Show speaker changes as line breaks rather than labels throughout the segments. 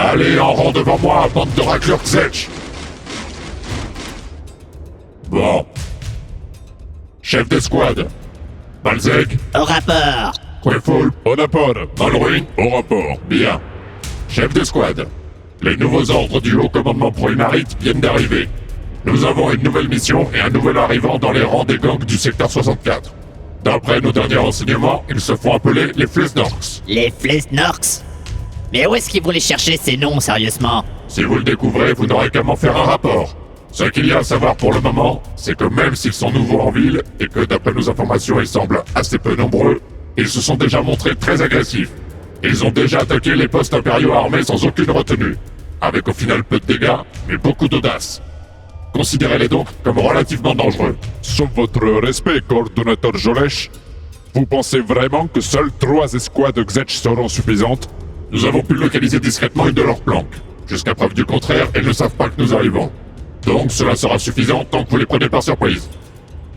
Allez en rang devant moi, bande de raclures Zetch. Bon. Chef d'escouade. Balzec.
Au rapport.
Queful.
Au rapport.
Mallory.
Au rapport.
Bien. Chef d'escouade. Les nouveaux ordres du haut commandement pro-Imarit viennent d'arriver. Nous avons une nouvelle mission et un nouvel arrivant dans les rangs des gangs du secteur 64. D'après nos derniers renseignements, ils se font appeler les Flesnorks.
Les Flesnorks. Mais où est-ce qu'ils vont les chercher ces noms, sérieusement?
Si vous le découvrez, vous n'aurez qu'à m'en faire un rapport. Ce qu'il y a à savoir pour le moment, c'est que même s'ils sont nouveaux en ville, et que d'après nos informations ils semblent assez peu nombreux, ils se sont déjà montrés très agressifs. Ils ont déjà attaqué les postes impériaux armés sans aucune retenue, avec au final peu de dégâts, mais beaucoup d'audace. Considérez-les donc comme relativement dangereux.
Sauf votre respect, coordonnateur Jolesh, vous pensez vraiment que seules 3 escouades Zetch seront suffisantes?
Nous avons pu localiser discrètement une de leurs planques. Jusqu'à preuve du contraire, elles ne savent pas que nous arrivons. Donc cela sera suffisant tant que vous les prenez par surprise.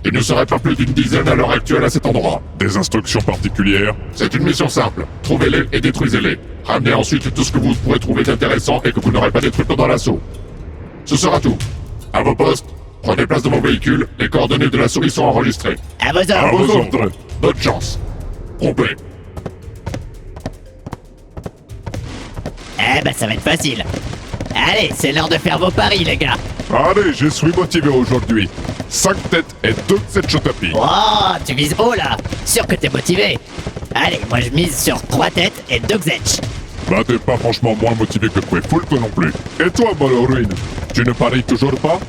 Il ne serait pas plus d'une dizaine à l'heure actuelle à cet endroit.
Des instructions particulières?
C'est une mission simple. Trouvez-les et détruisez-les. Ramenez ensuite tout ce que vous pourrez trouver d'intéressant et que vous n'aurez pas détruit pendant l'assaut. Ce sera tout. À vos postes, prenez place dans vos véhicules, les coordonnées de la souris sont enregistrées.
À vos
À
ordres.
vos ordres.
Bonne chance. Rompez.
Eh ben ça va être facile. Allez, c'est l'heure de faire vos paris, les gars.
Allez, je suis motivé aujourd'hui. 5 têtes et 2 Zetch au tapis.
Oh, tu vises haut là. Sûr que t'es motivé. Allez, moi je mise sur 3 têtes et 2 Zetch.
Bah t'es pas franchement moins motivé que Queful toi non plus. Et toi, Mallory, tu ne paries toujours pas?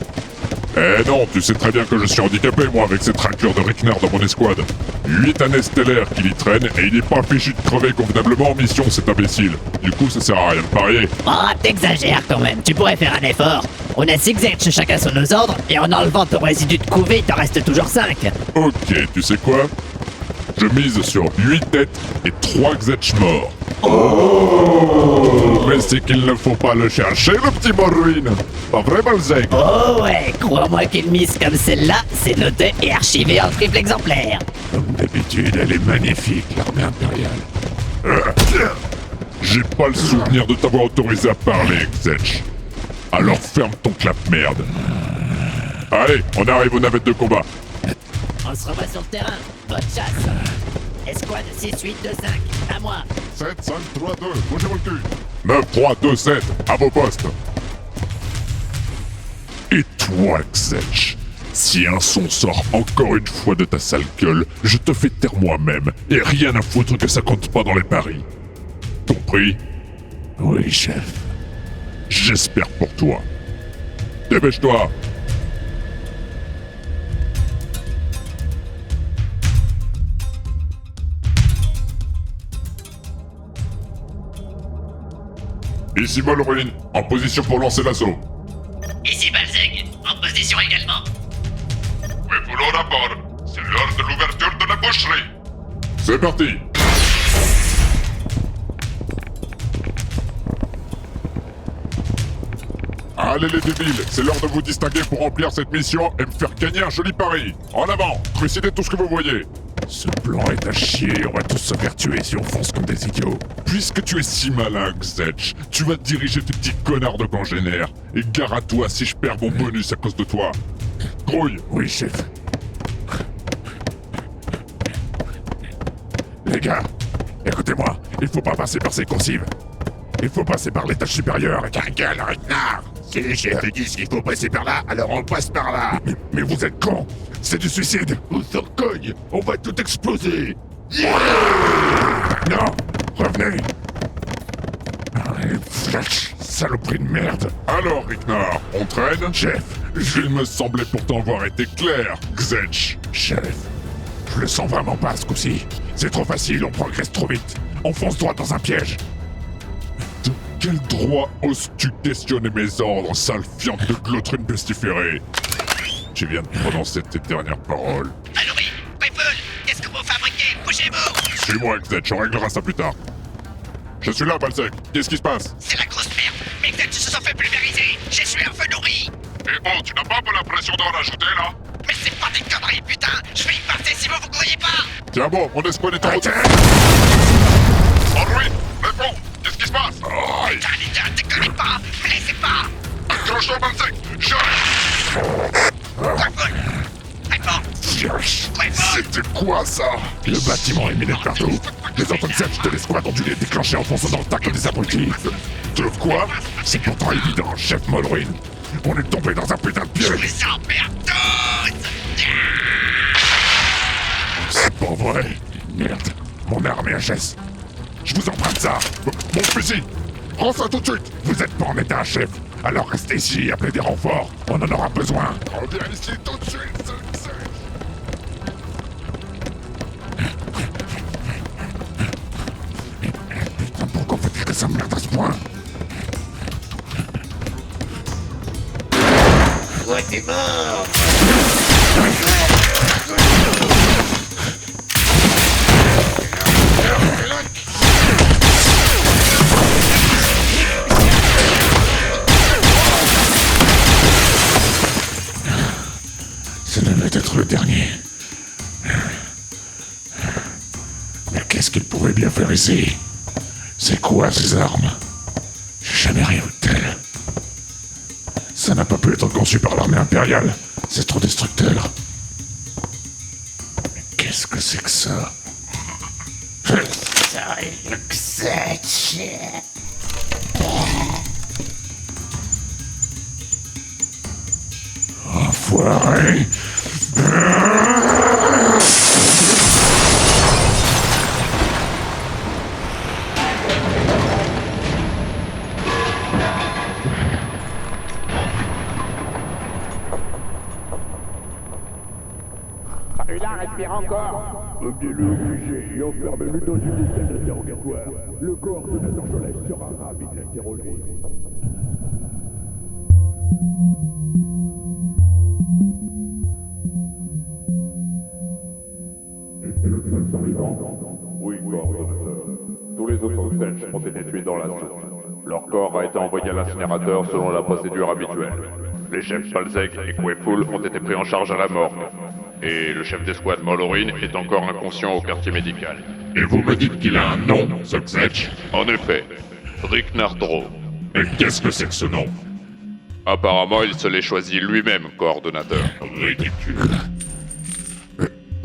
Eh non, tu sais très bien que je suis handicapé, moi, avec cette raclure de Rickner dans mon escouade. 8 années stellaires qu'il y traîne, et il n'est pas fichu de crever convenablement en mission, cet imbécile. Du coup, ça sert à rien de parier.
Oh, t'exagères quand même. Tu pourrais faire un effort. On a 6 Zetch chacun sur nos ordres, et en enlevant ton résidu de couvée, il t'en reste toujours 5.
Ok, tu sais quoi? Je mise sur 8 têtes et 3 Zetch morts. Oh! Mais c'est qu'il ne faut pas le chercher, le petit Morruin. Pas vrai, Balzec?
Oh ouais, crois-moi qu'une mise comme celle-là, c'est noté et archivé en triple exemplaire.
Comme d'habitude, elle est magnifique, l'armée impériale.
J'ai pas le souvenir de t'avoir autorisé à parler, Zetch. Alors ferme ton clap-merde. Allez, on arrive aux navettes de combat.
On se revoit sur le terrain. Bonne chasse. Escouade 6, 8, 2, 5. À moi.
7, 5, 3, 2, bougez votre cul. 9, 3, 2, 7, à vos postes. Et toi, Zetch, si un son sort encore une fois de ta sale gueule, je te fais taire moi-même, et rien à foutre que ça compte pas dans les paris. Compris?
Oui, chef.
J'espère pour toi. Dépêche-toi. Ici Mallory, en position pour lancer l'assaut.
Ici Balzec, en position également.
Oui, pour le rapport. C'est l'heure de l'ouverture de la boucherie. C'est parti. Allez les débiles, c'est l'heure de vous distinguer pour remplir cette mission et me faire gagner un joli pari. En avant, trucidez tout ce que vous voyez.
Ce plan est à chier, on va tous se faire tuer si on fonce comme des idiots.
Puisque tu es si malin, Zetch, tu vas diriger tes petits connards de congénères. Et gare à toi si je perds mon bonus à cause de toi. Grouille.
Oui, chef. Les gars, écoutez-moi, il faut pas passer par ces coursives. Il faut passer par l'étage supérieur. Quel Ricknar! Si les chefs te disent qu'il faut passer par là, alors on passe par là. Mais vous êtes cons! C'est du suicide! On s'en cogne! On va tout exploser! Yeah! Non! Revenez! Flash, saloperie de merde!
Alors, Ricknar, on traîne?
Chef,
Il me semblait pourtant avoir été clair, Zetch.
chef, je le sens vraiment pas ce coup-ci. C'est trop facile, on progresse trop vite. On fonce droit dans un piège.
De quel droit oses-tu questionner mes ordres, sale fiente de glotrine pestiférée? Tu viens de prononcer tes dernières paroles.
Mallory, Queful, qu'est-ce que vous fabriquez? Bougez-vous!
Suis-moi, Zetch, on réglera ça plus tard. Je suis là, Balzec. Qu'est-ce qui se passe?
C'est la grosse merde! Mes Zetch se sont fait pulvériser! J'ai su un feu nourri!
Eh oh, tu n'as pas un peu l'impression d'en rajouter, là?
Mais c'est pas des conneries, putain! Je vais y passer si vous croyez pas!
Tiens bon, mon escouade est en route.
Arrêtez!
En ruine! Réponds! Qu'est-ce qui se passe?
Putain, les
Décollez pas! Me laissez pas!
Accroche-toi, Balzac! C'était quoi ça?
Le bâtiment est miné de partout. Les autres Zedge de l'escouade ont dû les déclencher en fonçant dans le tas comme des abrutis.
De quoi?
C'est pourtant évident, chef Molruin. On est tombé dans un putain de
Je
piège.
les emmerde tous!
C'est pas vrai. Merde, mon arme est HS. Je vous emprunte ça. Mon fusil. Prends ça tout de suite. Vous êtes pas en état, chef. Alors restez ici et appelez des renforts. On en aura besoin.
Reviens ici tout de suite,
Putain, pourquoi faut-il que ça me merde à ce point?
Ouais, t'es mort!
Ce devait être le dernier. Mais qu'est-ce qu'il pourrait bien faire ici? C'est quoi ces armes? J'ai jamais rien vu de tel. Ça n'a pas pu être conçu par l'armée impériale. C'est trop destructeur. Mais qu'est-ce que c'est que ça?
Ça est le Xetch!
Enfoiré!
Celui-là respire encore. Amenez-le au QG et enfermez-le dans une salle d'interrogatoire. Le coordonnateur Jolès sera ravi de l'interroger.
Oui, coordonnateur. Tous les autres Xetch ont été tués dans la zone. Leur corps a été envoyé à l'incinérateur selon la procédure habituelle. Les chefs Balzac et Quayful ont été pris en charge à la morgue. Et le chef d'escouade Molruin est encore inconscient au quartier médical.
Et vous me dites qu'il a un nom, ce Xetch?
En effet, Rick Nardro.
Et qu'est-ce que c'est que ce nom?
Apparemment, il se l'est choisi lui-même, coordonnateur.
Ridicule.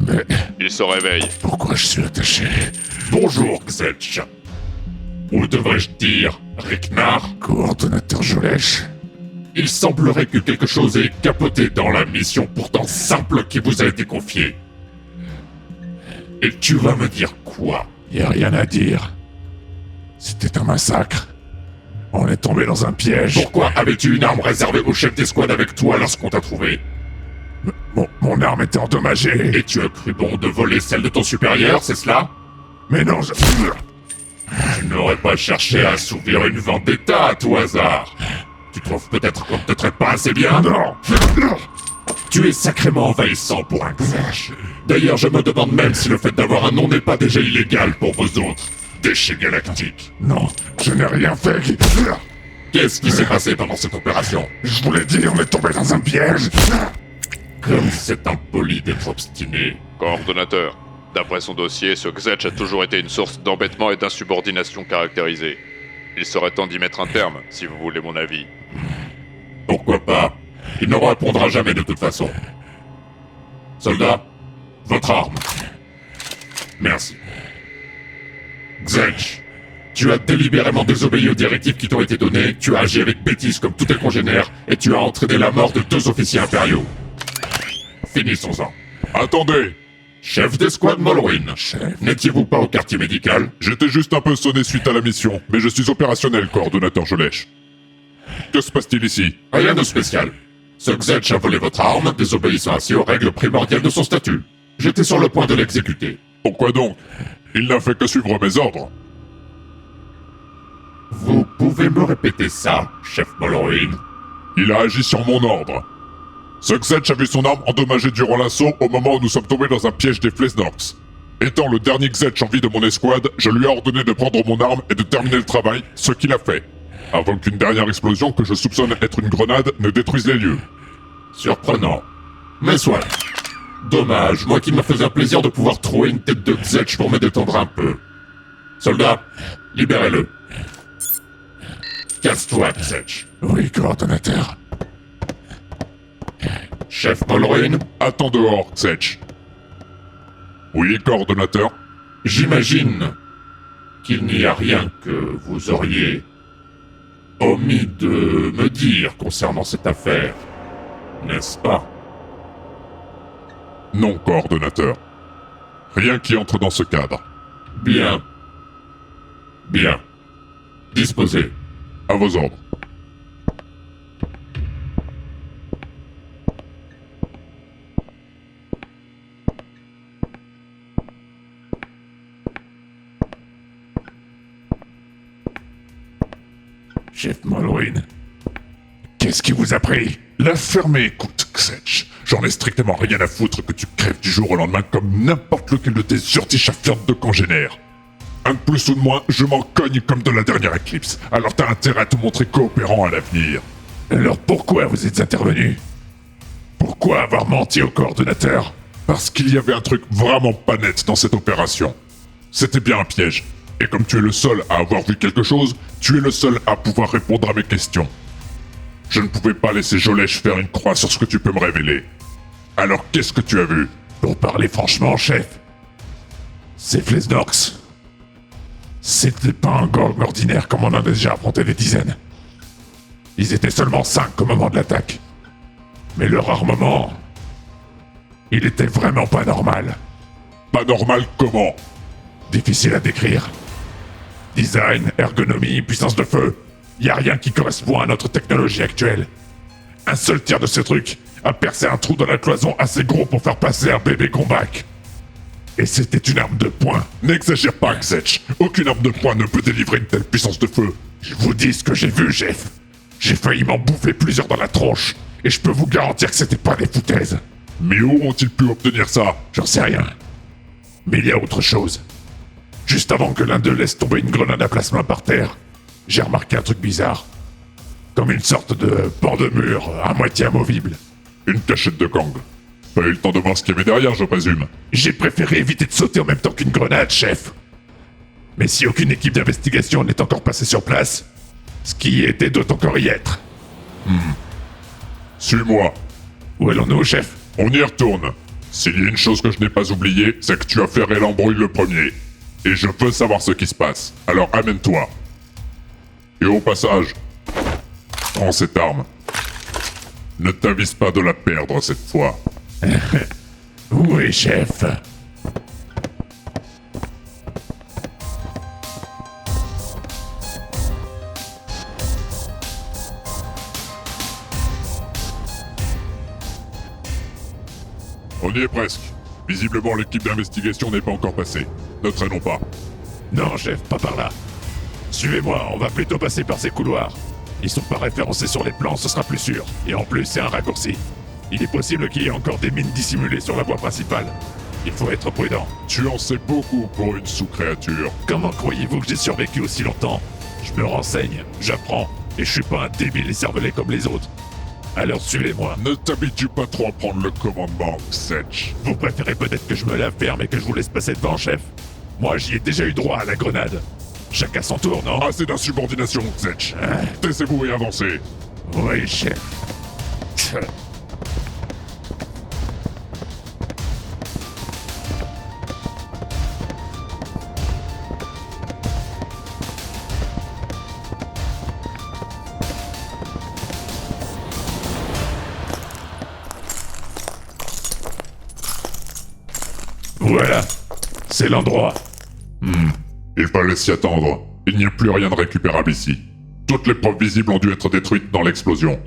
Mais
Il se réveille.
pourquoi je suis attaché? Bonjour, Xetch. Ou devrais-je dire, Ricknar, coordonnateur Jolèche? Il semblerait que quelque chose ait capoté dans la mission pourtant simple qui vous a été confiée. Et tu vas me dire quoi? Y a rien à dire. C'était un massacre. On est tombé dans un piège. Pourquoi avais-tu une arme réservée au chef d'escouade avec toi lorsqu'on t'a trouvé? Mon arme était endommagée. Et tu as cru bon de voler celle de ton supérieur, c'est cela? Mais non, je n'aurais pas cherché à assouvir une vendetta à tout hasard. Tu trouves peut-être qu'on ne te traite pas assez bien? Non. Tu es sacrément envahissant pour un Xetch. D'ailleurs, je me demande même si le fait d'avoir un nom n'est pas déjà illégal pour vous autres. Déchets galactiques. Non, je n'ai rien fait. Qu'est-ce qui s'est passé pendant cette opération? Je vous l'ai dit, on est tombé dans un piège. Comme c'est impoli d'être obstiné.
Coordonnateur, d'après son dossier, ce Xetch a toujours été une source d'embêtement et d'insubordination caractérisée. Il serait temps d'y mettre un terme, si vous voulez mon avis.
Pourquoi pas? Il ne répondra jamais de toute façon. Soldat, votre arme. Merci. Xetch, tu as délibérément désobéi aux directives qui t'ont été données, tu as agi avec bêtise comme tous tes congénères, et tu as entraîné la mort de 2 officiers impériaux. Finissons-en.
Attendez!
Chef d'escouade Molruin. Chef. N'étiez-vous pas au quartier médical?
J'étais juste un peu sonné suite à la mission, mais je suis opérationnel, coordonnateur Jolèche. Que se passe-t-il ici?
Rien de spécial. Ce Xetch a volé votre arme, désobéissant ainsi aux règles primordiales de son statut. J'étais sur le point de l'exécuter.
Pourquoi donc? Il n'a fait que suivre mes ordres.
Vous pouvez me répéter ça, chef Molruin?
Il a agi sur mon ordre. Ce Xetch a vu son arme endommagée durant l'assaut au moment où nous sommes tombés dans un piège des Flesnorks. Étant le dernier Xetch en vie de mon escouade, je lui ai ordonné de prendre mon arme et de terminer le travail, ce qu'il a fait. Avant qu'une dernière explosion que je soupçonne être une grenade ne détruise les lieux.
Surprenant. Mais soit. Dommage, moi qui me faisais un plaisir de pouvoir trouver une tête de Xetch pour me détendre un peu. Soldat, libérez-le. Casse-toi, Ksetch. Oui, coordonnateur. Chef Molruin,
Attends dehors, Ksetch. Oui, coordonnateur.
j'imagine qu'il n'y a rien que vous auriez omis de me dire concernant cette affaire, n'est-ce pas?
Non, coordonnateur. Rien qui entre dans ce cadre.
Bien. Bien. Disposez.
À vos ordres.
Chef Molruin, qu'est-ce qui vous a pris?
La ferme et écoute, Ksetch. J'en ai strictement rien à foutre que tu crèves du jour au lendemain comme n'importe lequel de tes urtiches à fientes de congénères. Un de plus ou de moins, je m'en cogne comme de la dernière éclipse. Alors t'as intérêt à te montrer coopérant à l'avenir.
Alors pourquoi vous êtes intervenu? Pourquoi avoir menti au coordonnateur?
Parce qu'il y avait un truc vraiment pas net dans cette opération. C'était bien un piège. Et comme tu es le seul à avoir vu quelque chose, tu es le seul à pouvoir répondre à mes questions. Je ne pouvais pas laisser Jolèche faire une croix sur ce que tu peux me révéler. Alors qu'est-ce que tu as vu?
Pour parler franchement, chef, ces Flesnorks, c'était pas un gang ordinaire comme on en a déjà affronté des dizaines. Ils étaient seulement 5 au moment de l'attaque. Mais leur armement, il était vraiment pas normal.
Pas normal comment?
Difficile à décrire. Design, ergonomie, puissance de feu, y a rien qui correspond à notre technologie actuelle. Un seul tir de ce truc a percé un trou dans la cloison assez gros pour faire passer un bébé combac. Et c'était une arme de poing.
N'exagère pas, Ksetch. Aucune arme de poing ne peut délivrer une telle puissance de feu.
Je vous dis ce que j'ai vu, chef. J'ai failli m'en bouffer plusieurs dans la tronche. Et je peux vous garantir que c'était pas des foutaises.
Mais où ont-ils pu obtenir ça?
J'en sais rien. Mais il y a autre chose. Juste avant que l'un d'eux laisse tomber une grenade à plasma par terre, j'ai remarqué un truc bizarre. Comme une sorte de pan de mur à moitié amovible.
Une cachette de gang. Pas eu le temps de voir ce qu'il y avait derrière, je présume.
J'ai préféré éviter de sauter en même temps qu'une grenade, chef. Mais si aucune équipe d'investigation n'est encore passée sur place, ce qui était doit encore y être.
Suis-moi.
Où allons-nous, chef?
On y retourne. S'il y a une chose que je n'ai pas oubliée, c'est que tu as fait l'embrouille le premier. Et je veux savoir ce qui se passe. Alors amène-toi. Et au passage, prends cette arme. Ne t'avise pas de la perdre cette fois.
Oui, chef.
On y est presque. Visiblement, l'équipe d'investigation n'est pas encore passée. Ne traînons pas.
Non, chef, pas par là. Suivez-moi, on va plutôt passer par ces couloirs. Ils sont pas référencés sur les plans, ce sera plus sûr. Et en plus, c'est un raccourci. Il est possible qu'il y ait encore des mines dissimulées sur la voie principale. Il faut être prudent.
Tu en sais beaucoup pour une sous-créature.
Comment croyez-vous que j'ai survécu aussi longtemps? Je me renseigne, j'apprends, et je suis pas un débile écervelé comme les autres. Alors suivez-moi.
Ne t'habitue pas trop à prendre le commandement, Ksetch.
Vous préférez peut-être que je me la ferme et que je vous laisse passer devant, chef? Moi, j'y ai déjà eu droit à la grenade. Chacun son tour, non?
Assez d'insubordination, Ksetch. Taisez-vous et avancez.
Oui, chef. Voilà, c'est l'endroit.
Il fallait s'y attendre. Il n'y a plus rien de récupérable ici. Toutes les preuves visibles ont dû être détruites dans l'explosion.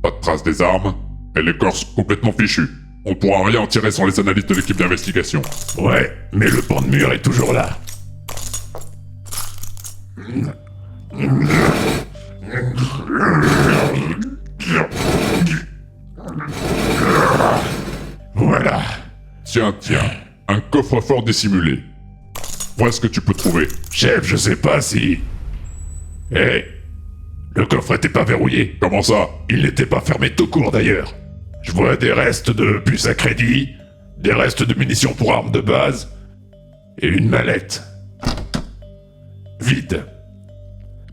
Pas de traces des armes, et l'écorce complètement fichue. On pourra rien en tirer sans les analyses de l'équipe d'investigation.
Ouais, mais le pan de mur est toujours là. Voilà.
Tiens, un coffre-fort dissimulé. Voilà ce que tu peux trouver.
Chef, je sais pas si... Eh, le coffre était pas verrouillé.
Comment ça?
Il n'était pas fermé tout court d'ailleurs. Je vois des restes de puces à crédit, des restes de munitions pour armes de base, et une mallette. Vide.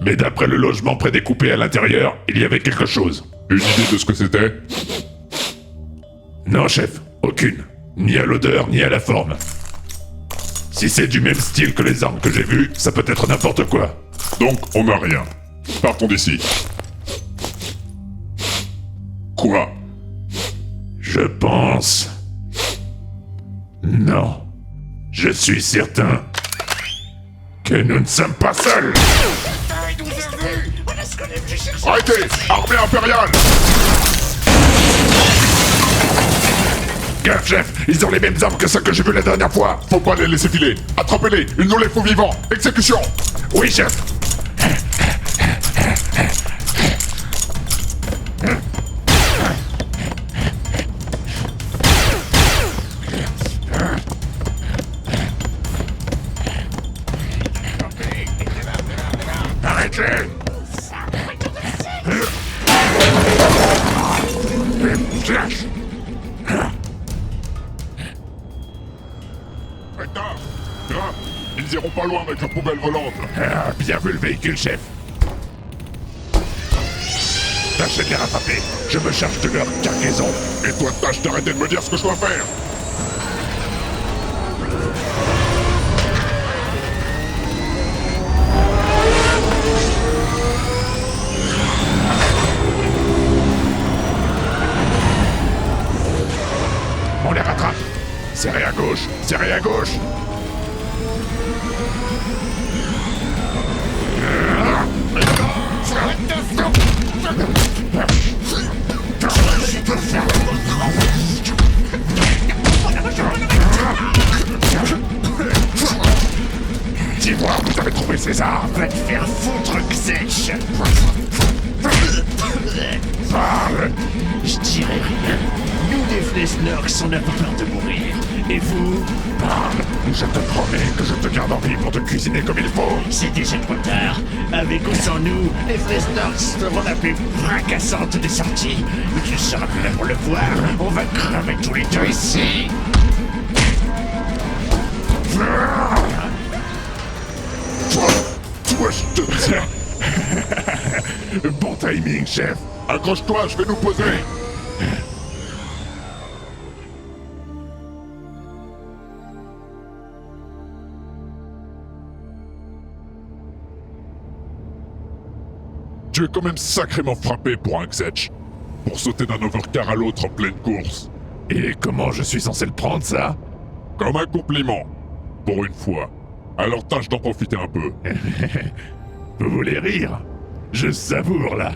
Mais d'après le logement prédécoupé à l'intérieur, il y avait quelque chose.
Une idée de ce que c'était?
Non, chef, aucune. Ni à l'odeur, ni à la forme. Si c'est du même style que les armes que j'ai vues, ça peut être n'importe quoi.
Donc, on n'a rien. Partons d'ici. Quoi?
Je pense... Non. Je suis certain que nous ne sommes pas seuls.
Il nous a vus. On a ce qu'on est venu chercher.
Arrêtez! Armée impériale!
Gaffe, chef, ils ont les mêmes armes que ceux que j'ai vus la dernière fois.
Faut pas les laisser filer! Attrapez-les! Il nous les faut vivants! Exécution!
Oui, chef. Arrêtez. Flash.
Recteur! Grave! Ils iront pas loin avec la poubelle volante!
Ah, bien vu le véhicule, chef. Tâchez de les rattraper. Je me charge de leur cargaison.
Et toi, tâche d'arrêter de me dire ce que je dois faire!
On les rattrape. Serrez à gauche. Serrez à gauche. Dis-moi, vous avez trouvé ces armes.
Va te faire foutre, Xech.
Parle.
Je dirais rien. Nous, des Flesnorks, on n'a pas peur de mourir. Et vous?
Parle. Je te promets que je te garde en vie pour te cuisiner comme il faut.
C'est déjà trop tard. Avec ou sans nous, les Flesnorks seront la plus fracassante des sorties. Mais tu ne seras plus là pour le voir. On va crever tous les deux ici.
Toi, je te tiens. Bon timing, chef.
Accroche-toi, je vais nous poser! Tu es quand même sacrément frappé pour un Xech. Pour sauter d'un overcar à l'autre en pleine course.
Et comment je suis censé le prendre, ça?
Comme un compliment. Pour une fois. Alors tâche d'en profiter un peu.
Vous voulez rire? Je savoure, là.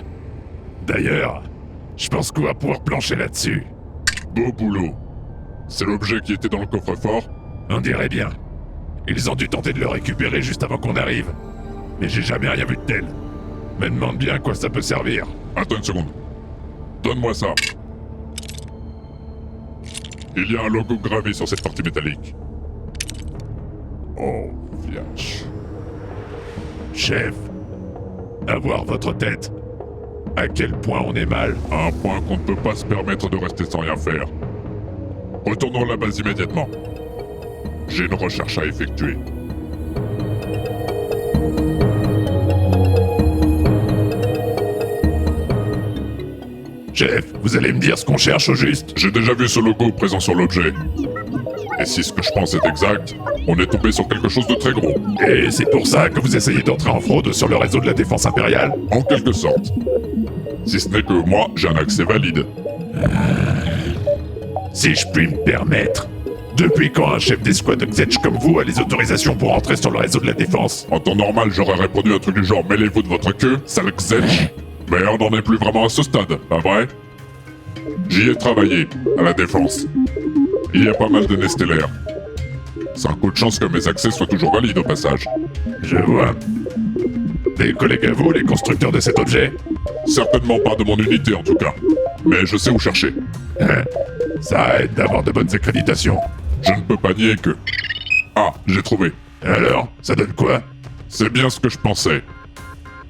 D'ailleurs, je pense qu'on va pouvoir plancher là-dessus.
Beau boulot. C'est l'objet qui était dans le coffre-fort?
On dirait bien. Ils ont dû tenter de le récupérer juste avant qu'on arrive. Mais j'ai jamais rien vu de tel. Me demande bien à quoi ça peut servir.
Attends une seconde. Donne-moi ça. Il y a un logo gravé sur cette partie métallique. Oh, viage.
Chef, avoir votre tête. À quel point on est mal.
À un point qu'on ne peut pas se permettre de rester sans rien faire. Retournons à la base immédiatement. J'ai une recherche à effectuer.
Chef, vous allez me dire ce qu'on cherche au juste?
J'ai déjà vu ce logo présent sur l'objet. Et si ce que je pense est exact, on est tombé sur quelque chose de très gros.
Et c'est pour ça que vous essayez d'entrer en fraude sur le réseau de la défense impériale?
En quelque sorte. Si ce n'est que moi, j'ai un accès valide.
Si je puis me permettre. Depuis quand un chef d'escouade de Xech comme vous a les autorisations pour entrer sur le réseau de la défense?
En temps normal, j'aurais répondu un truc du genre « Mêlez-vous de votre queue, sale Xech !» Mais on n'en est plus vraiment à ce stade, pas vrai? J'y ai travaillé, à la défense. Il y a pas mal de nez stellaires. C'est un coup de chance que mes accès soient toujours valides au passage.
Je vois. Des collègues à vous, les constructeurs de cet objet?
Certainement pas de mon unité en tout cas. Mais je sais où chercher.
Hein? Ça aide d'avoir de bonnes accréditations.
Je ne peux pas nier que... Ah, j'ai trouvé.
Alors, ça donne quoi?
C'est bien ce que je pensais.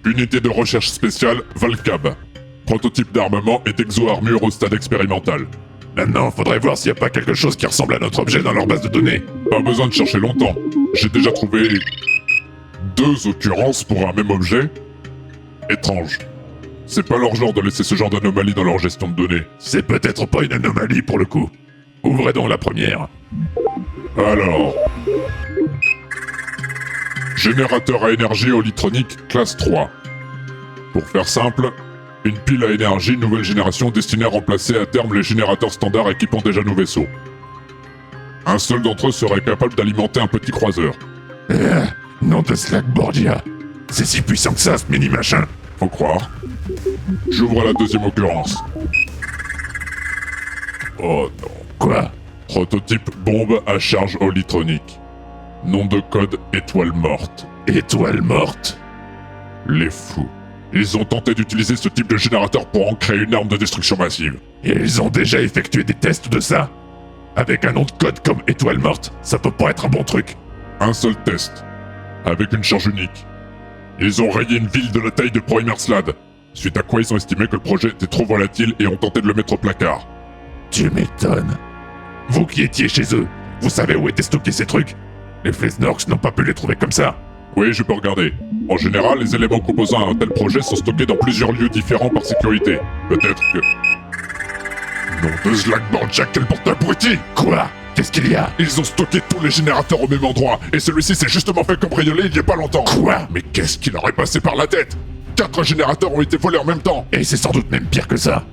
Unité de recherche spéciale Valcab. Prototype d'armement et d'exo-armure au stade expérimental.
Maintenant, faudrait voir s'il n'y a pas quelque chose qui ressemble à notre objet dans leur base de données.
Pas besoin de chercher longtemps. J'ai déjà trouvé... 2 occurrences pour un même objet, étrange. C'est pas leur genre de laisser ce genre d'anomalie dans leur gestion de données.
C'est peut-être pas une anomalie pour le coup. Ouvrez donc la première.
Alors... Générateur à énergie holitronique classe 3. Pour faire simple, une pile à énergie nouvelle génération destinée à remplacer à terme les générateurs standards équipant déjà nos vaisseaux. Un seul d'entre eux serait capable d'alimenter un petit croiseur.
Nom de Slackborgia. C'est si puissant que ça, ce mini-machin.
Faut croire. J'ouvre la deuxième occurrence. Oh non.
Quoi?
Prototype bombe à charge holitronique. Nom de code étoile morte.
Étoile morte?
Les fous. Ils ont tenté d'utiliser ce type de générateur pour en créer une arme de destruction massive.
Et ils ont déjà effectué des tests de ça? Avec un nom de code comme étoile morte, ça peut pas être un bon truc.
Un seul test. Avec une charge unique. Ils ont rayé une ville de la taille de Proimerslad. Suite à quoi ils ont estimé que le projet était trop volatile et ont tenté de le mettre au placard.
Tu m'étonnes. Vous qui étiez chez eux, vous savez où étaient stockés ces trucs? Les Flesnorks n'ont pas pu les trouver comme ça.
Oui, je peux regarder. En général, les éléments composant un tel projet sont stockés dans plusieurs lieux différents par sécurité. Peut-être que...
Nom de Slackborgia, quel porte-abruti! Quoi? Qu'est-ce qu'il y a?
Ils ont stocké tous les générateurs au même endroit, et celui-ci s'est justement fait cambrioler il y a pas longtemps.
Quoi?
Mais qu'est-ce qui leur est passé par la tête? 4 générateurs ont été volés en même temps.
Et c'est sans doute même pire que ça.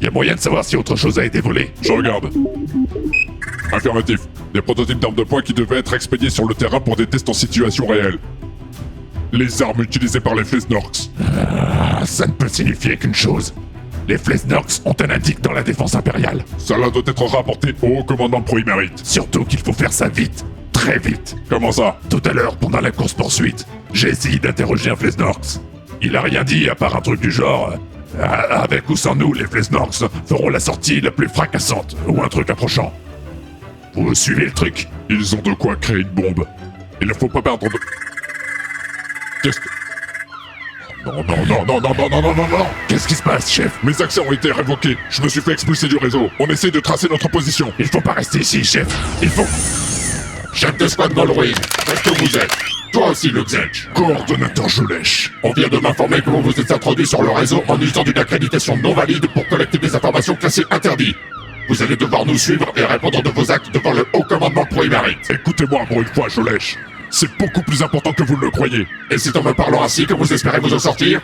Y a moyen de savoir si autre chose a été volé.
Je regarde. Affirmatif. Des prototypes d'armes de poing qui devaient être expédiés sur le terrain pour des tests en situation réelle. Les armes utilisées par les Flesnorks.
Ah, ça ne peut signifier qu'une chose. Les Flesnorks ont un indique dans la défense impériale.
Cela doit être rapporté au haut commandant Proimérite.
Surtout qu'il faut faire ça vite. Très vite.
Comment ça?
Tout à l'heure, pendant la course-poursuite, j'ai essayé d'interroger un Flesnorks. Il a rien dit à part un truc du genre... avec ou sans nous, les Flesnorks feront la sortie la plus fracassante, ou un truc approchant. Vous suivez le truc?
Ils ont de quoi créer une bombe. Il ne faut pas perdre de... Qu'est-ce que... Non.
Qu'est-ce qui se passe, chef?
Mes accès ont été révoqués. Je me suis fait expulser du réseau. On essaie de tracer notre position.
Il faut pas rester ici, chef. Il faut... Chef de squad Molruin, qu'est-ce que vous êtes? Toi aussi, le Xetch.
Coordonnateur Jolèche.
On vient de m'informer que vous vous êtes introduit sur le réseau en usant d'une accréditation non valide pour collecter des informations classées interdites. Vous allez devoir nous suivre et répondre de vos actes devant le haut commandement Proimérite.
Écoutez-moi pour une fois, Jolèche. C'est beaucoup plus important que vous le croyez.
Et c'est en me parlant ainsi que vous espérez vous en sortir?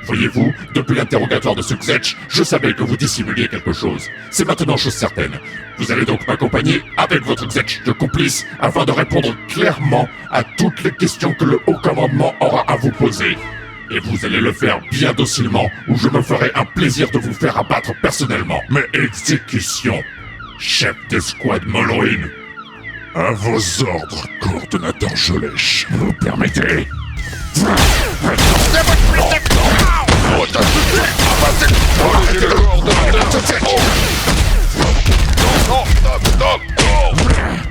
Voyez-vous, depuis l'interrogatoire de ce Xetch, je savais que vous dissimuliez quelque chose. C'est maintenant chose certaine. Vous allez donc m'accompagner avec votre Xetch de complice afin de répondre clairement à toutes les questions que le haut commandement aura à vous poser. Et vous allez le faire bien docilement, ou je me ferai un plaisir de vous faire abattre personnellement. Mais exécution, chef d'escouade Molruin.
À vos ordres, coordonnateur Jolèche.
Vous permettez?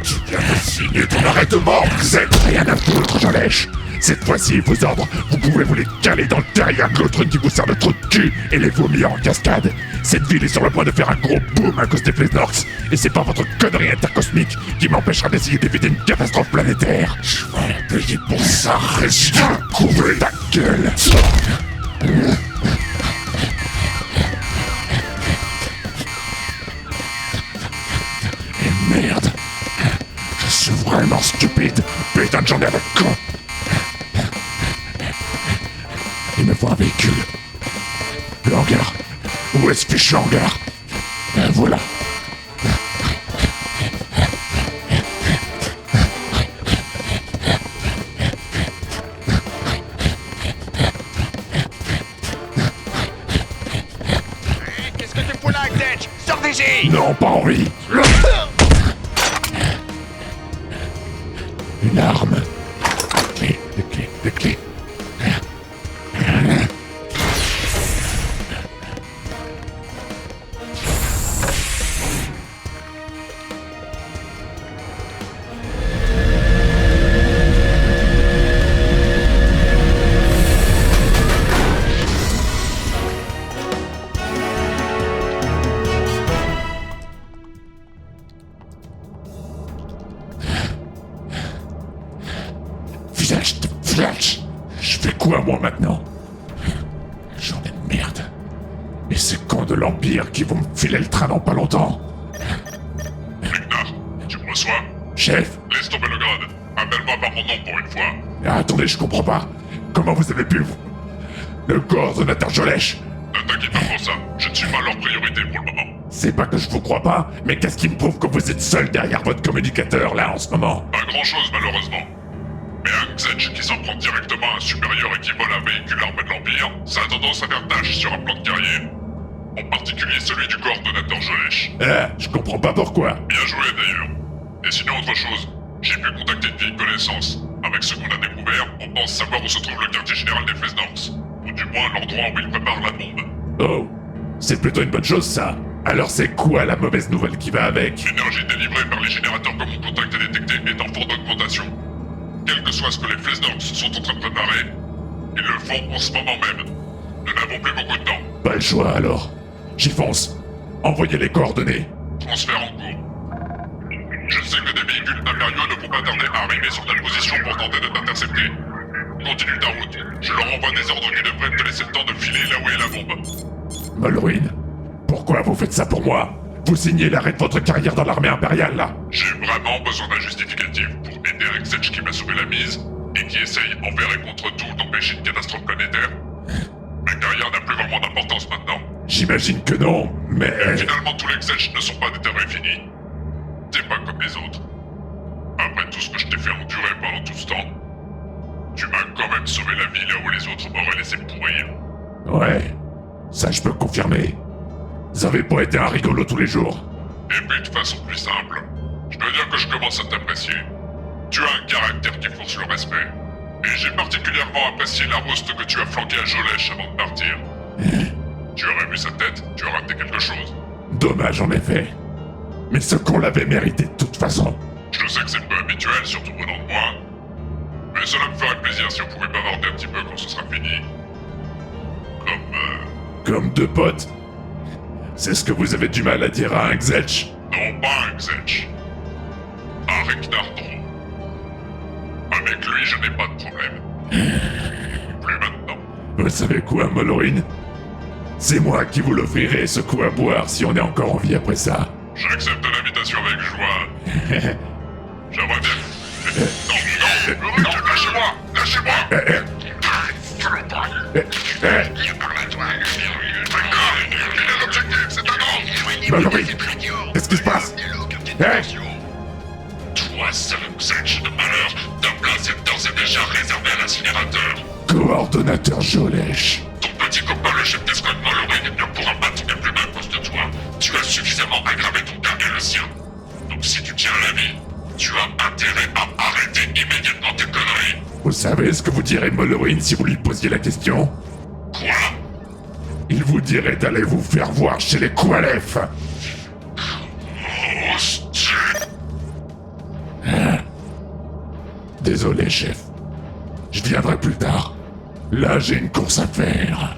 Tu viens de signer ton arrêt de mort, Xet. Rien à foutre, Jolèche. Cette fois-ci, vos ordres, vous pouvez vous les caler dans le derrière de l'autre qui vous sert de trou de cul et les vomir en cascade. Cette ville est sur le point de faire un gros boom à cause des Flesnorks. Et c'est pas votre connerie intercosmique qui m'empêchera d'essayer d'éviter une catastrophe planétaire. Je vais payer pour ça, reste couvrez ta gueule. Et merde. Je suis vraiment stupide. Putain de journée avec con. Il me faut un véhicule. Le hangar. Où est-ce que je suis hangar? Voilà.
Qu'est-ce que tu fous là, Xetch? Sors d'ici!
Non, pas envie. Une arme. Des clés. Flash. Je fais quoi, moi, maintenant? Merde. Et ces cons de l'Empire qui vont me filer le train dans pas longtemps.
Ragnar, tu me reçois?
Chef.
Laisse tomber le grade. Appelle-moi par mon nom pour une fois.
Ah, attendez, je comprends pas. Comment vous avez pu vous... Le coordonnateur Jolèche.
Ne t'inquiète pas pour ça. Je ne suis pas leur priorité pour le moment.
C'est pas que je vous crois pas, mais qu'est-ce qui me prouve que vous êtes seul derrière votre communicateur là en ce moment?
Pas grand-chose malheureusement. Mais un Xetch qui s'en prend directement à un supérieur et qui vole un véhicule armé de l'Empire, ça a tendance à faire tâche sur un plan de carrière. En particulier celui du coordonnateur Jolèche.
Ah, je comprends pas pourquoi.
Bien joué d'ailleurs. Et sinon autre chose, j'ai pu contacter une vieille connaissance. Avec ce qu'on a découvert, on pense savoir où se trouve le quartier général des Fesnorks. Ou du moins l'endroit où ils préparent la bombe.
Oh, c'est plutôt une bonne chose ça. Alors c'est quoi la mauvaise nouvelle qui va avec?
L'énergie délivrée par les générateurs que mon contact a détecté est en forte augmentation. Quel que soit ce que les Fesnorks sont en train de préparer, ils le font en ce moment même. Nous n'avons plus beaucoup de temps.
Pas le choix alors. J'y fonce. Envoyez les coordonnées.
Transfert en cours. Je sais que des véhicules impériaux ne vont pas tarder à arriver sur ta position pour tenter de t'intercepter. Continue ta route. Je leur envoie des ordres qui devraient te laisser le temps de filer là où est la bombe.
Molruin, pourquoi vous faites ça pour moi? Vous signez l'arrêt de votre carrière dans l'armée impériale là.
J'ai vraiment besoin d'un justificatif pour aider un Xetch qui m'a sauvé la mise et qui essaye envers et contre tout d'empêcher une catastrophe planétaire. Ma carrière n'a plus vraiment d'importance maintenant.
J'imagine que non, mais...
Et finalement, tous les Xetch ne sont pas déterrés finis. T'es pas comme les autres. Après tout ce que je t'ai fait endurer pendant tout ce temps, tu m'as quand même sauvé la vie là où les autres m'auraient laissé pourrir.
Ouais, ça je peux confirmer. Vous avez pas été un rigolo tous les jours.
Et puis de façon plus simple, je dois dire que je commence à t'apprécier. Tu as un caractère qui force le respect. Et j'ai particulièrement apprécié la roast que tu as flanquée à Jolèche avant de partir. Tu aurais vu sa tête, tu aurais raté quelque chose.
Dommage en effet. Mais ce qu'on l'avait mérité de toute façon.
Je sais que c'est peu habituel, surtout venant de moi. Mais cela me ferait plaisir si on pouvait bavarder un petit peu quand ce sera fini.
Comme deux potes. C'est ce que vous avez du mal à dire à un Xetch.
Non, pas un Xetch. Un Ragnar Drow. Avec lui, je n'ai pas de problème. Plus maintenant.
Vous savez quoi, Molruin? C'est moi qui vous l'offrirai ce coup à boire si on est encore en vie après ça.
J'accepte l'invitation avec joie. J'aimerais bien... Non, lâchez-moi. Lâchez-moi. L'objectif, c'est un ordre.
Molruin, qu'est-ce qui se passe?
Toi, seul Xetch de malheur, ta place est d'ores et déjà réservée à l'incinérateur.
Coordonnateur Jolèche.
Ton petit copain, le chef d'escouade Molruin, ne pourra pas tomber plus bas à cause de toi. Tu as suffisamment aggravé ton cas et le sien. Donc si tu tiens la vie, tu as intérêt à arrêter immédiatement tes conneries.
Vous savez ce que vous dirait Molruin si vous lui posiez la question?
Quoi?
Il vous dirait d'aller vous faire voir chez les Koualef.
Hostie.
Désolé, chef. Je viendrai plus tard. Là, j'ai une course à faire.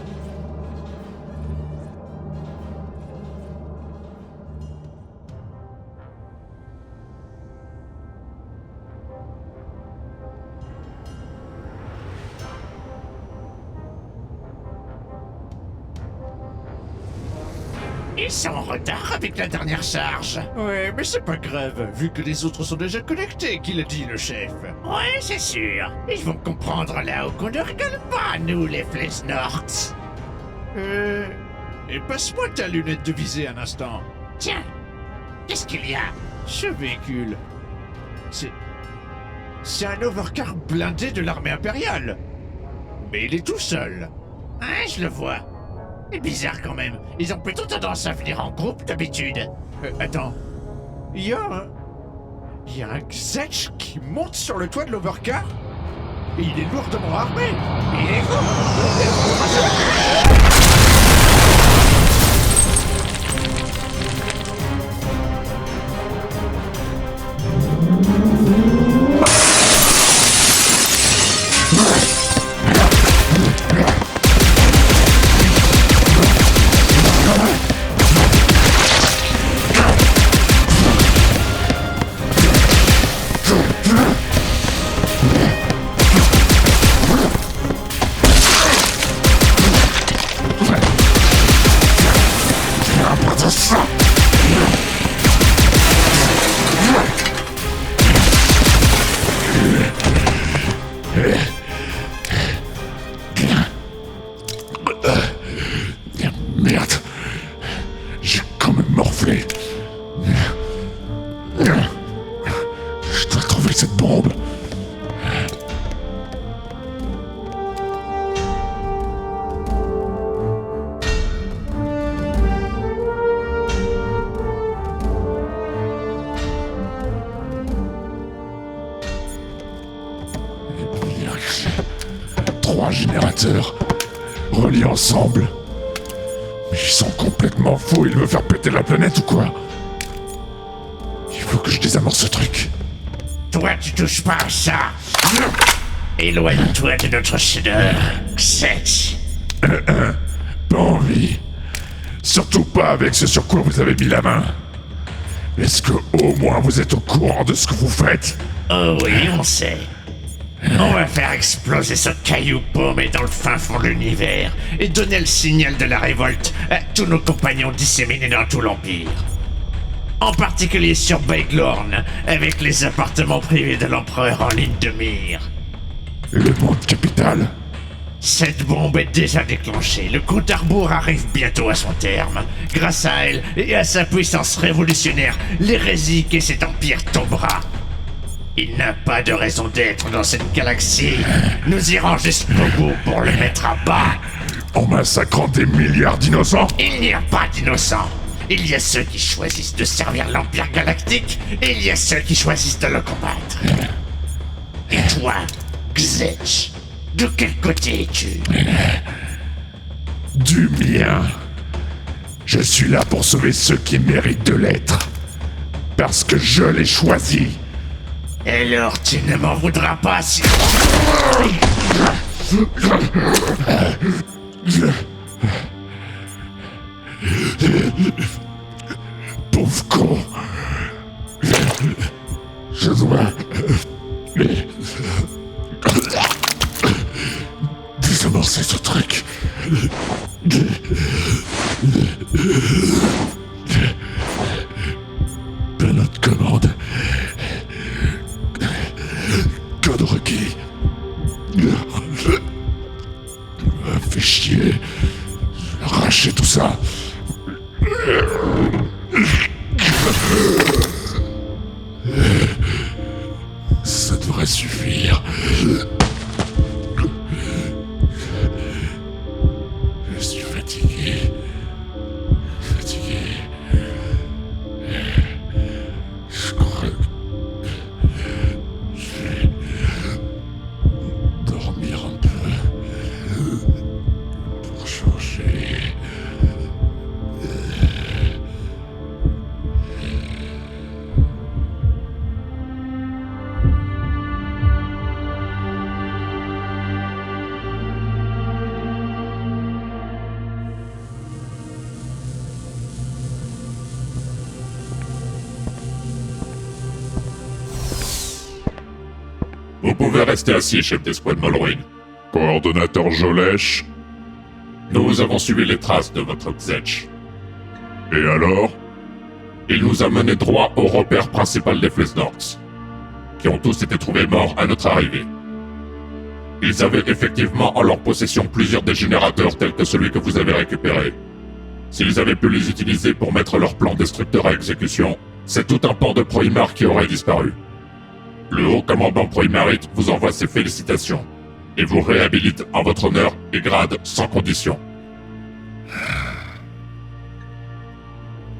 Ils sont en retard avec la dernière charge. Ouais, mais c'est pas grave, vu que les autres sont déjà connectés, qu'il a dit le chef. Ouais, c'est sûr. Ils vont comprendre là-haut qu'on ne rigole pas, nous, les Fesnorks. Et passe-moi ta lunette de visée un instant. Tiens, qu'est-ce qu'il y a? Ce véhicule... C'est un overcar blindé de l'armée impériale. Mais il est tout seul. Ouais, je le vois. C'est bizarre quand même. Ils ont plutôt tendance à venir en groupe d'habitude. Attends. Il y a un Xetch qui monte sur le toit de l'overcar. Et il est lourdement armé. Il est
3 générateurs reliés ensemble. Mais ils sont complètement faux, ils veulent faire péter la planète ou quoi? Il faut que je désamorce ce truc.
Toi, tu touches pas à ça. Éloigne-toi de notre seigneur, Xetch.
Pas envie. Surtout pas avec ce sur quoi vous avez mis la main. Est-ce que au moins vous êtes au courant de ce que vous faites?
Oh oui, on sait. On va faire exploser ce caillou paumé dans le fin fond de l'univers et donner le signal de la révolte à tous nos compagnons disséminés dans tout l'Empire. En particulier sur Baiglorn, avec les appartements privés de l'Empereur en ligne de mire.
Le monde capital?
Cette bombe est déjà déclenchée. Le compte à rebours arrive bientôt à son terme. Grâce à elle et à sa puissance révolutionnaire, l'hérésie qu'est cet empire tombera. Il n'a pas de raison d'être dans cette galaxie. Nous irons jusqu'au bout pour le mettre à bas.
En massacrant des milliards d'innocents?
Il n'y a pas d'innocents. Il y a ceux qui choisissent de servir l'Empire Galactique et il y a ceux qui choisissent de le combattre. Et toi, Xetch, de quel côté es-tu?
Du mien. Je suis là pour sauver ceux qui méritent de l'être. Parce que je l'ai choisi.
Alors tu ne m'en voudras pas si...
Pauvre con. Je dois... désamorcer ce truc. Pilote commande. Code requis. Fais chier. Arracher tout ça. Ça devrait suffire. Je suis fatigué. Je crois que je vais dormir un peu pour changer. Vous pouvez rester assis, chef d'escouade Molruin.
Coordonnateur Jolèche.
Nous avons suivi les traces de votre Xetch.
Et alors?
Il nous a menés droit au repère principal des Flesnorks, qui ont tous été trouvés morts à notre arrivée. Ils avaient effectivement en leur possession plusieurs des générateurs tels que celui que vous avez récupéré. S'ils avaient pu les utiliser pour mettre leur plan destructeur à exécution, c'est tout un pan de Proimar qui aurait disparu. Le haut commandant Proimarite vous envoie ses félicitations et vous réhabilite en votre honneur et grade sans condition.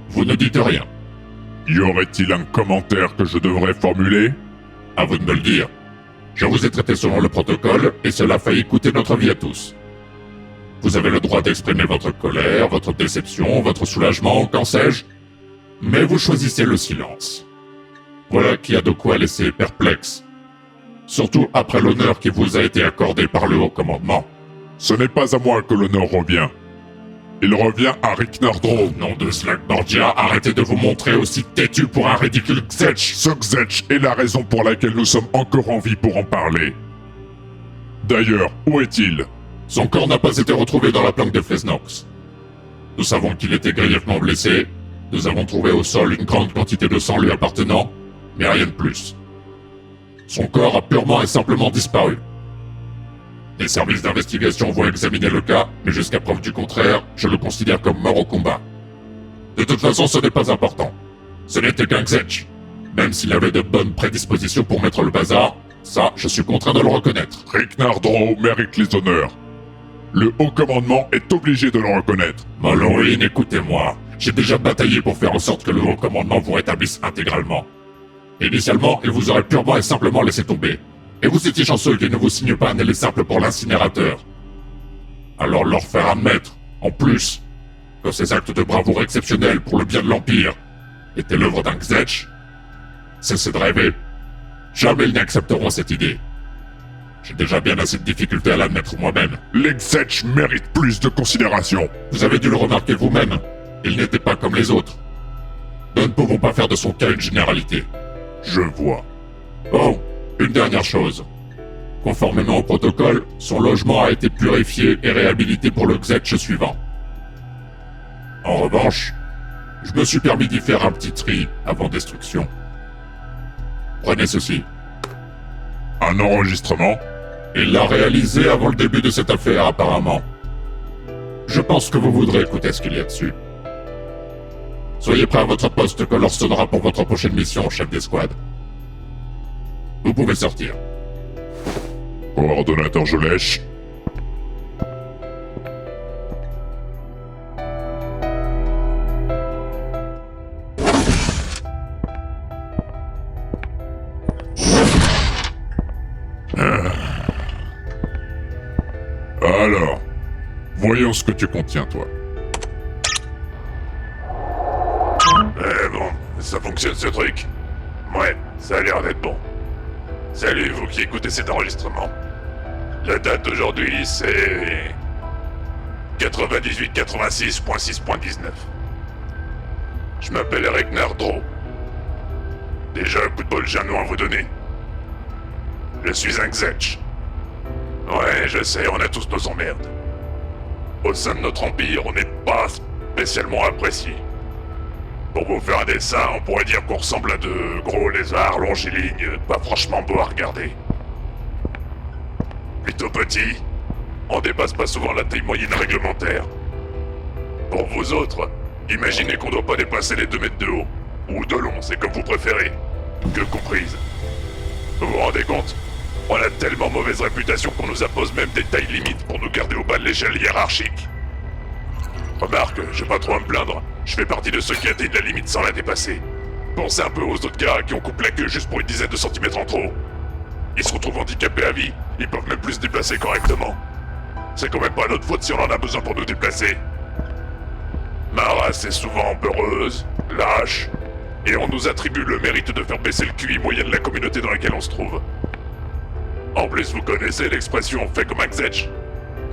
Vous ne dites rien.
Y aurait-il un commentaire que je devrais formuler?
À vous de me le dire. Je vous ai traité selon le protocole et cela a failli coûter notre vie à tous. Vous avez le droit d'exprimer votre colère, votre déception, votre soulagement, qu'en sais-je, mais vous choisissez le silence. Voilà qui a de quoi laisser perplexe. Surtout après l'honneur qui vous a été accordé par le haut commandement.
Ce n'est pas à moi que l'honneur revient. Il revient à Riknardro.
Nom de Slagborgia, arrêtez de vous montrer aussi têtu pour un ridicule Xetch.
Ce Xetch est la raison pour laquelle nous sommes encore en vie pour en parler. D'ailleurs, où est-il?
Son corps n'a pas été retrouvé dans la planque de Flesnorks. Nous savons qu'il était grièvement blessé. Nous avons trouvé au sol une grande quantité de sang lui appartenant, mais rien de plus. Son corps a purement et simplement disparu. Les services d'investigation vont examiner le cas, mais jusqu'à preuve du contraire, je le considère comme mort au combat. De toute façon, ce n'est pas important. Ce n'était qu'un Xetch. Même s'il avait de bonnes prédispositions pour mettre le bazar, ça, je suis contraint de le reconnaître.
Riknardro mérite les honneurs. Le haut commandement est obligé de le reconnaître.
Molruin, écoutez-moi. J'ai déjà bataillé pour faire en sorte que le haut commandement vous rétablisse intégralement. Initialement, il vous aurait purement et simplement laissé tomber. Et vous étiez chanceux qu'ils ne vous signent pas un délai simple pour l'incinérateur. Alors leur faire admettre, en plus, que ces actes de bravoure exceptionnels pour le bien de l'Empire étaient l'œuvre d'un Xetch, cessez de rêver. Jamais ils n'accepteront cette idée. J'ai déjà bien assez de difficultés à l'admettre moi-même.
Les Xetch méritent plus de considération.
Vous avez dû le remarquer vous-même. Il n'était pas comme les autres. Nous ne pouvons pas faire de son cas une généralité.
Je vois.
Oh, une dernière chose. Conformément au protocole, son logement a été purifié et réhabilité pour le Xetch suivant. En revanche, je me suis permis d'y faire un petit tri avant destruction. Prenez ceci.
Un enregistrement?
Il l'a réalisé avant le début de cette affaire, apparemment. Je pense que vous voudrez écouter ce qu'il y a dessus. Soyez prêts à votre poste que l'heure sonnera pour votre prochaine mission, chef d'escouade. Vous pouvez sortir.
Coordonnateur Jolèche. Alors, voyons ce que tu contiens, toi.
Eh bon, ça fonctionne ce truc. Ouais, ça a l'air d'être bon. Salut vous qui écoutez cet enregistrement. La date d'aujourd'hui c'est... 98-86.6.19. Je m'appelle Ragnar Drow. Déjà un coup de bol, j'ai un nom à vous donner. Je suis un Xetch. Ouais, je sais, on a tous nos emmerdes. Au sein de notre empire, on n'est pas spécialement apprécié. Pour vous faire un dessin, on pourrait dire qu'on ressemble à de gros lézards longilignes, pas franchement beaux à regarder. Plutôt petit, on dépasse pas souvent la taille moyenne réglementaire. Pour vous autres, imaginez qu'on doit pas dépasser les 2 mètres de haut, ou de long, c'est comme vous préférez, que comprise. Vous vous rendez compte? On a tellement mauvaise réputation qu'on nous impose même des tailles limites pour nous garder au bas de l'échelle hiérarchique. Remarque, j'ai pas trop à me plaindre, je fais partie de ceux qui atteignent la limite sans la dépasser. Pensez un peu aux autres gars qui ont coupé la queue juste pour une dizaine de centimètres en trop. Ils se retrouvent handicapés à vie, ils peuvent même plus se déplacer correctement. C'est quand même pas notre faute si on en a besoin pour nous déplacer. Ma race est souvent peureuse, lâche, et on nous attribue le mérite de faire baisser le QI moyen de la communauté dans laquelle on se trouve. En plus, vous connaissez l'expression « fait comme un Xetch ».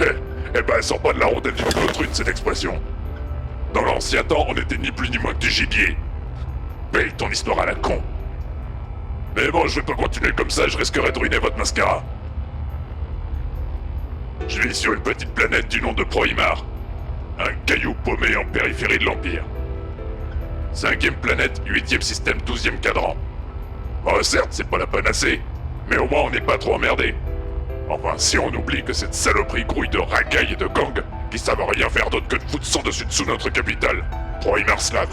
Eh ben, elle sort pas de la route, elle vient de l'autre une, cette expression. Dans l'ancien temps, on était ni plus ni moins que du gibier. Paye ton histoire à la con. Mais bon, je vais pas continuer comme ça, je risquerais de ruiner votre mascara. Je vis sur une petite planète du nom de Prohimar. Un caillou paumé en périphérie de l'Empire. 5e planète, 8e système, 12e cadran. Bon, certes, c'est pas la panacée, mais au moins on n'est pas trop emmerdé. Enfin, si on oublie que cette saloperie grouille de racailles et de gangs qui savent rien faire d'autre que de foutre sang dessus dessous notre capitale, Prohimar Slav.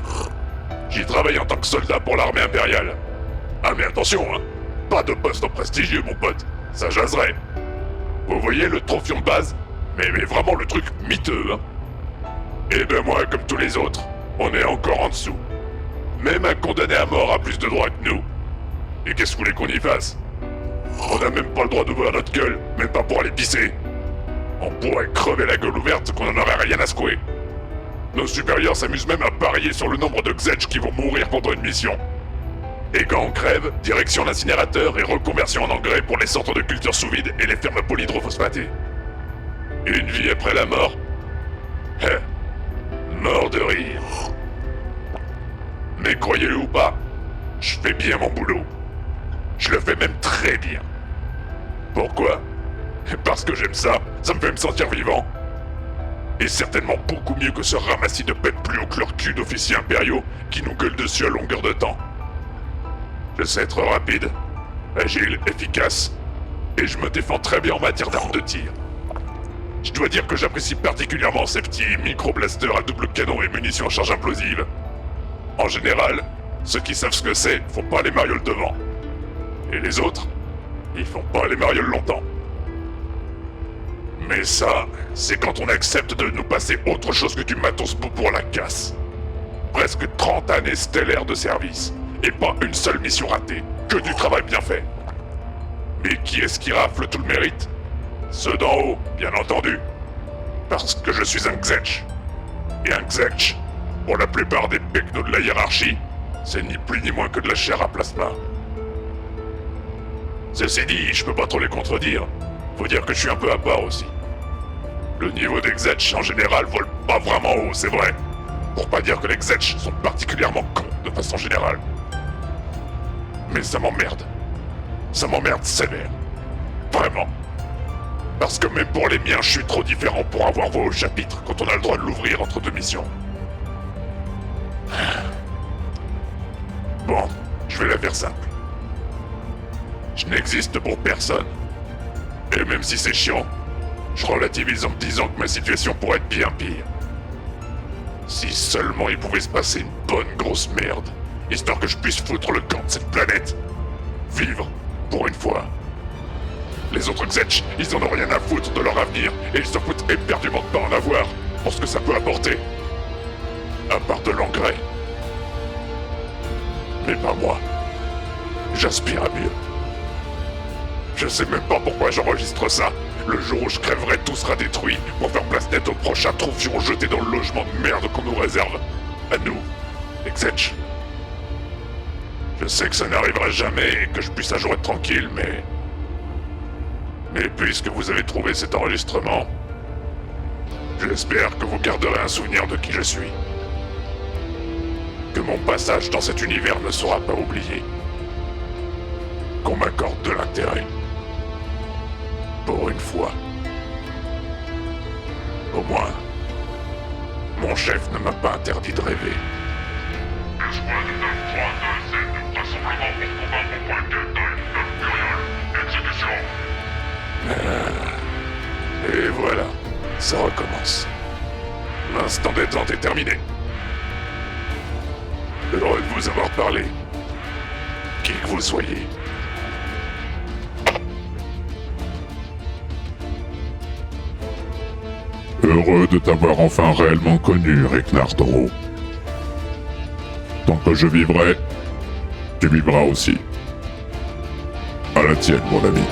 J'y travaille en tant que soldat pour l'armée impériale. Ah mais attention, hein, pas de poste prestigieux mon pote, ça jaserait. Vous voyez le trophion de base, mais vraiment le truc miteux, hein. Et ben moi, comme tous les autres, on est encore en dessous. Même un condamné à mort a plus de droits que nous. Et qu'est-ce que vous voulez qu'on y fasse? On n'a même pas le droit d'ouvrir notre gueule, même pas pour aller pisser. On pourrait crever la gueule ouverte qu'on en aurait rien à secouer. Nos supérieurs s'amusent même à parier sur le nombre de Xetch qui vont mourir pendant une mission. Et quand on crève, direction l'incinérateur et reconversion en engrais pour les centres de culture sous vide et les fermes polyhydrophosphatées. Une vie après la mort? Mort de rire. Mais croyez-le ou pas, je fais bien mon boulot. Je le fais même très bien. Pourquoi? Parce que j'aime ça, ça me fait me sentir vivant. Et certainement beaucoup mieux que ce ramassis de bêtes plus haut que leur cul d'officiers impériaux qui nous gueulent dessus à longueur de temps. Je sais être rapide, agile, efficace, et je me défends très bien en matière d'armes de tir. Je dois dire que j'apprécie particulièrement ces petits micro-blasters à double canon et munitions à charge implosive. En général, ceux qui savent ce que c'est font pas les marioles devant. Et les autres, ils font pas les marioles longtemps. Mais ça, c'est quand on accepte de nous passer autre chose que du matos beau pour la casse. Presque 30 années stellaires de service, et pas une seule mission ratée, que du travail bien fait. Mais qui est-ce qui rafle tout le mérite? Ceux d'en haut, bien entendu. Parce que je suis un Xetch. Et un Xetch, pour la plupart des pecnos de la hiérarchie, c'est ni plus ni moins que de la chair à plasma. Ceci dit, je peux pas trop les contredire. Faut dire que je suis un peu à part aussi. Le niveau des Xetch en général vole pas vraiment haut, c'est vrai. Pour pas dire que les Xetch sont particulièrement cons de façon générale. Mais ça m'emmerde. Ça m'emmerde sévère. Vraiment. Parce que même pour les miens, je suis trop différent pour avoir voix au chapitre quand on a le droit de l'ouvrir entre deux missions. Bon, je vais la faire simple. Je n'existe pour personne. Et même si c'est chiant, je relativise en me disant que ma situation pourrait être bien pire. Si seulement il pouvait se passer une bonne grosse merde, histoire que je puisse foutre le camp de cette planète. Vivre, pour une fois. Les autres Xetch, ils en ont rien à foutre de leur avenir, et ils se foutent éperdument de pas en avoir, pour ce que ça peut apporter. À part de l'engrais. Mais pas moi. J'aspire à mieux. Je sais même pas pourquoi j'enregistre ça. Le jour où je crèverai, tout sera détruit pour faire place nette aux prochains troufions jetés dans le logement de merde qu'on nous réserve. À nous, les Xetch. Je sais que ça n'arrivera jamais et que je puisse un jour être tranquille, mais puisque vous avez trouvé cet enregistrement, j'espère que vous garderez un souvenir de qui je suis. Que mon passage dans cet univers ne sera pas oublié. Qu'on m'accorde de l'intérêt. Pour une fois. Au moins, mon chef ne m'a pas interdit de rêver. Et voilà, ça recommence. L'instant détente est terminé. Heureux de vous avoir parlé. Qui que vous soyez.
Heureux de t'avoir enfin réellement connu, Riknar Drow. Tant que je vivrai, tu vivras aussi. À la tienne, mon ami.